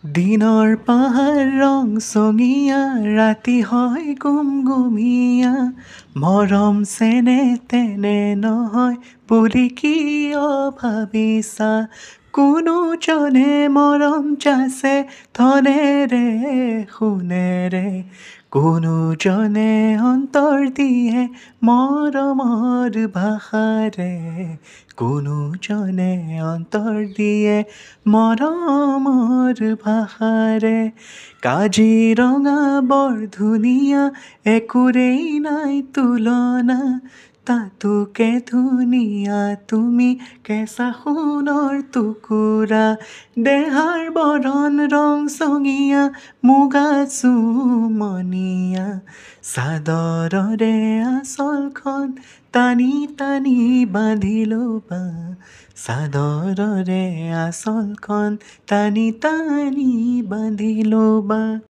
দিনৰ পাহাৰ ৰংচঙীয়া, ৰাতি হয় গুমগুমীয়া, মৰম চেনেহ তেনে নহয় বুলি কিয় ভাবিছা? কোনোজনে মৰম যাচে ধনেৰে সোণেৰে, কোনোজনে অন্তৰ দিয়ে মৰমৰ ভাষাৰে, কোনোজনে অন্তৰ দিয়ে মৰমৰ ভাষাৰে। কাজিৰঙা বৰ ধুনীয়া, একোৰেই নাই তুলনা, তাতোকে ধুনীয়া তুমি কেঁচা সোণৰ টুকুৰা। দেহাৰ বৰণ ৰংচঙীয়া, মুগা চুমনীয়া, চাদৰৰে আঁচলখন টানি টানি বান্ধি ল'বা, চাদৰৰে আঁচলখন টানি টানি বান্ধি ল'বা।